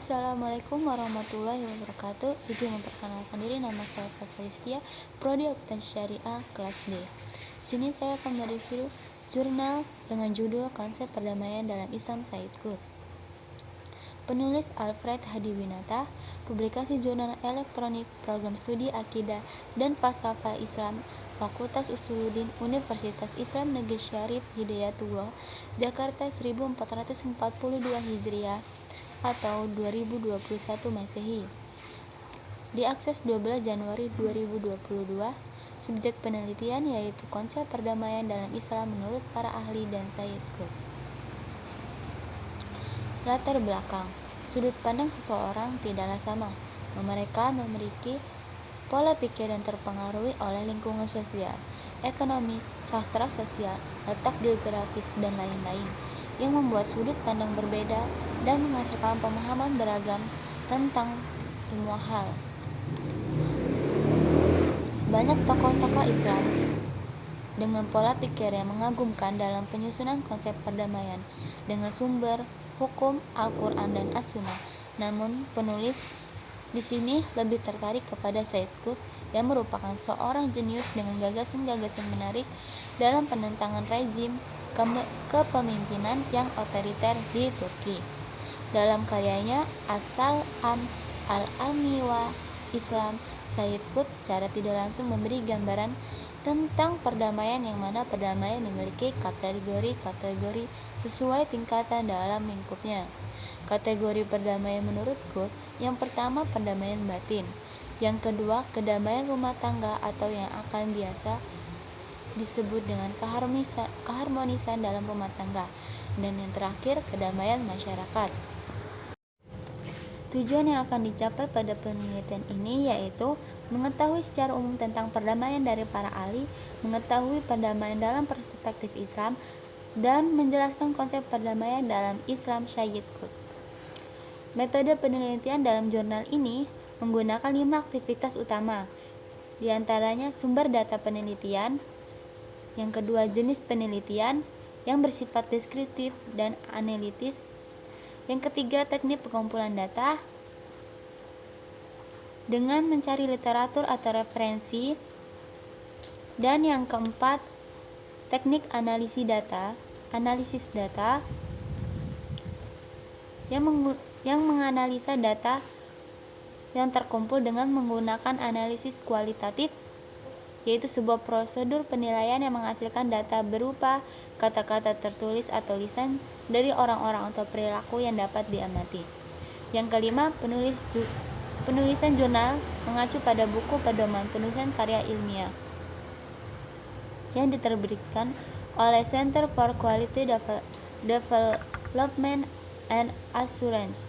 Assalamualaikum warahmatullahi wabarakatuh. Izin memperkenalkan diri, nama saya Fasalistia, Prodi Akuntansi Syariah kelas D. Di sini saya akan mereview jurnal dengan judul Konsep Perdamaian dalam Islam Sayyid Qutb. Penulis Alfred Hadiwinata, publikasi jurnal elektronik Program Studi Akidah dan Falsafah Islam, Fakultas Usuluddin Universitas Islam Negeri Syarif Hidayatullah, Jakarta 1442 Hijriah atau 2021 Masehi. Diakses 12 Januari 2022. Subjek penelitian yaitu konsep perdamaian dalam Islam menurut para ahli dan Sayyid Qutb. Latar belakang. Sudut pandang seseorang tidaklah sama. Mereka memiliki pola pikir yang terpengaruhi oleh lingkungan sosial, ekonomi, sastra sosial, letak geografis, dan lain-lain, yang membuat sudut pandang berbeda dan menghasilkan pemahaman beragam tentang semua hal. Banyak tokoh-tokoh Islam dengan pola pikir yang mengagumkan dalam penyusunan konsep perdamaian dengan sumber hukum Al-Quran dan As-Sunnah. Namun penulis di sini lebih tertarik kepada Sayyid Qutb yang merupakan seorang jenius dengan gagasan-gagasan menarik dalam penentangan rezim kepemimpinan yang otoriter di Turki. Dalam karyanya As-Salam al-Almi wa Islam, Sayyid Qutb secara tidak langsung memberi gambaran tentang perdamaian, yang mana perdamaian memiliki kategori-kategori sesuai tingkatan dalam lingkupnya. Kategori perdamaian menurut Qutb: yang pertama, perdamaian batin; yang kedua, kedamaian rumah tangga atau yang akan biasa disebut dengan keharmonisan dalam rumah tangga; dan yang terakhir, kedamaian masyarakat. Tujuan yang akan dicapai pada penelitian ini yaitu mengetahui secara umum tentang perdamaian dari para ahli, mengetahui perdamaian dalam perspektif Islam, dan menjelaskan konsep perdamaian dalam Islam Sayyid Qutb. Metode penelitian dalam jurnal ini menggunakan 5 aktivitas utama, di antaranya sumber data penelitian, yang kedua jenis penelitian yang bersifat deskriptif dan analitis, yang ketiga teknik pengumpulan data dengan mencari literatur atau referensi, dan yang keempat teknik analisis data yang menganalisa data yang terkumpul dengan menggunakan analisis kualitatif, yaitu sebuah prosedur penilaian yang menghasilkan data berupa kata-kata tertulis atau lisan dari orang-orang atau perilaku yang dapat diamati. Yang kelima, penulisan jurnal mengacu pada buku pedoman penulisan karya ilmiah yang diterbitkan oleh Center for Quality Development and Assurance.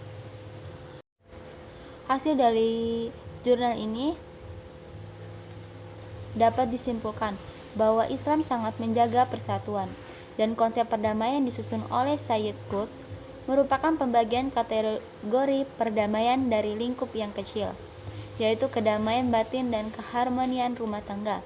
Hasil dari jurnal ini dapat disimpulkan bahwa Islam sangat menjaga persatuan, dan konsep perdamaian disusun oleh Sayyid Qutb merupakan pembagian kategori perdamaian dari lingkup yang kecil, yaitu kedamaian batin dan keharmonian rumah tangga,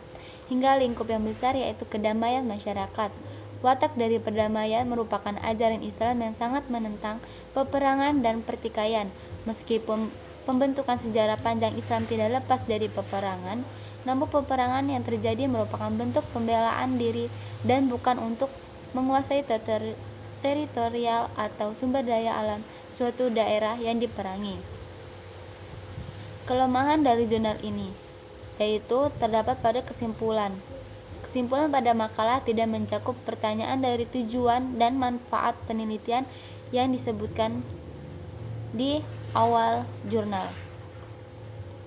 hingga lingkup yang besar yaitu kedamaian masyarakat. Watak dari perdamaian merupakan ajaran Islam yang sangat menentang peperangan dan pertikaian. Meskipun pembentukan sejarah panjang Islam tidak lepas dari peperangan, namun peperangan yang terjadi merupakan bentuk pembelaan diri dan bukan untuk menguasai teritorial atau sumber daya alam suatu daerah yang diperangi. Kelemahan dari jurnal ini yaitu terdapat pada kesimpulan pada makalah tidak mencakup pertanyaan dari tujuan dan manfaat penelitian yang disebutkan di awal jurnal.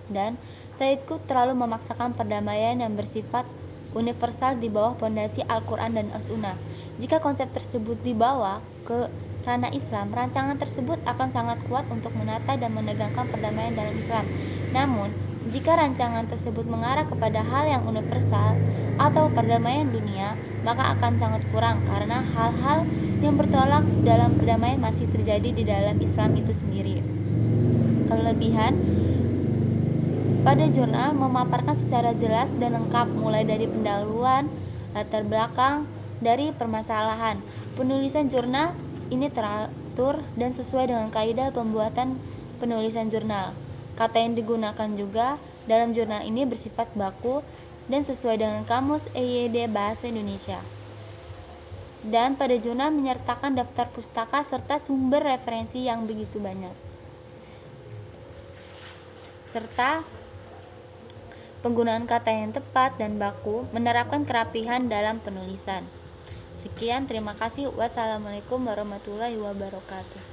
Dan Sayyid Qutb terlalu memaksakan perdamaian yang bersifat universal di bawah pondasi Al-Quran dan As-Sunnah. Jika konsep tersebut dibawa ke ranah Islam, rancangan tersebut akan sangat kuat untuk menata dan menegakkan perdamaian dalam Islam. Namun, jika rancangan tersebut mengarah kepada hal yang universal atau perdamaian dunia, maka akan sangat kurang, karena hal-hal yang bertolak dalam perdamaian masih terjadi di dalam Islam itu sendiri. Kelebihan pada jurnal memaparkan secara jelas dan lengkap mulai dari pendahuluan, latar belakang dari permasalahan. Penulisan jurnal ini teratur dan sesuai dengan kaidah pembuatan penulisan jurnal. Kata yang digunakan juga dalam jurnal ini bersifat baku dan sesuai dengan Kamus EYD Bahasa Indonesia. Dan pada jurnal menyertakan daftar pustaka serta sumber referensi yang begitu banyak. Serta penggunaan kata yang tepat dan baku, menerapkan kerapihan dalam penulisan. Sekian, terima kasih. Wassalamualaikum warahmatullahi wabarakatuh.